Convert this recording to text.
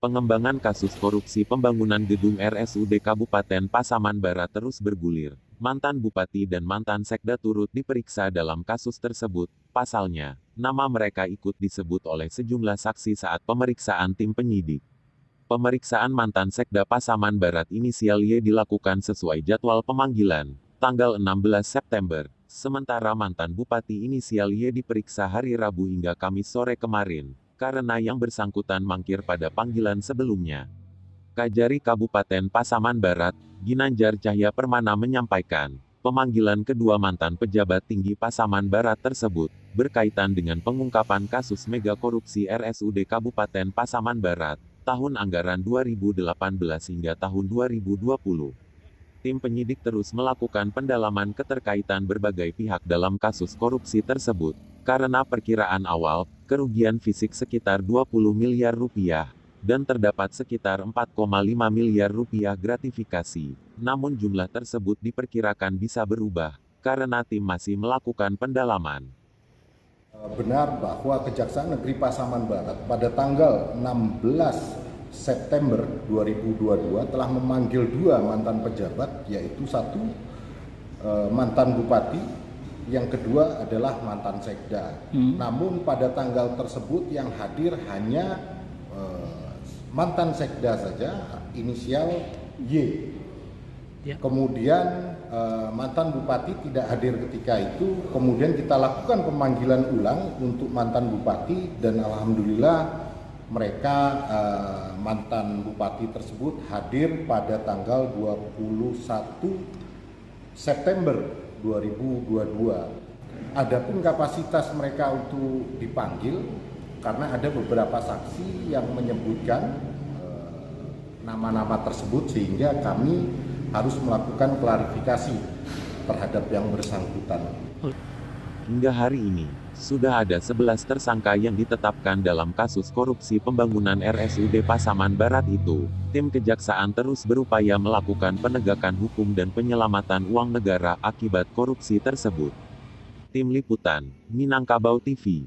Pengembangan kasus korupsi pembangunan gedung RSUD Kabupaten Pasaman Barat terus bergulir. Mantan bupati dan mantan sekda turut diperiksa dalam kasus tersebut. Pasalnya, nama mereka ikut disebut oleh sejumlah saksi saat pemeriksaan tim penyidik. Pemeriksaan mantan sekda Pasaman Barat inisial Y dilakukan sesuai jadwal pemanggilan, tanggal 16 September. Sementara mantan bupati inisial Y diperiksa hari Rabu hingga Kamis sore kemarin, karena yang bersangkutan mangkir pada panggilan sebelumnya. Kajari Kabupaten Pasaman Barat, Ginanjar Cahya Permana menyampaikan, pemanggilan kedua mantan pejabat tinggi Pasaman Barat tersebut, berkaitan dengan pengungkapan kasus mega korupsi RSUD Kabupaten Pasaman Barat, tahun anggaran 2018 hingga tahun 2020. Tim penyidik terus melakukan pendalaman keterkaitan berbagai pihak dalam kasus korupsi tersebut, karena perkiraan awal, kerugian fisik sekitar 20 miliar rupiah, dan terdapat sekitar 4,5 miliar rupiah gratifikasi. Namun jumlah tersebut diperkirakan bisa berubah, karena tim masih melakukan pendalaman. Benar bahwa Kejaksaan Negeri Pasaman Barat pada tanggal 16 September 2022 telah memanggil dua mantan pejabat, yaitu satu mantan bupati, yang kedua adalah mantan sekda. Namun pada tanggal tersebut yang hadir hanya mantan sekda saja, inisial Y. Kemudian mantan bupati tidak hadir ketika itu. Kemudian kita lakukan pemanggilan ulang untuk mantan bupati, dan alhamdulillah mereka mantan bupati tersebut hadir pada tanggal 21 September 2022. Adapun kapasitas mereka untuk dipanggil, karena ada beberapa saksi yang menyebutkan nama-nama tersebut, sehingga kami harus melakukan klarifikasi terhadap yang bersangkutan. Hingga hari ini, sudah ada 11 tersangka yang ditetapkan dalam kasus korupsi pembangunan RSUD Pasaman Barat itu. Tim kejaksaan terus berupaya melakukan penegakan hukum dan penyelamatan uang negara akibat korupsi tersebut. Tim Liputan, Minangkabau TV.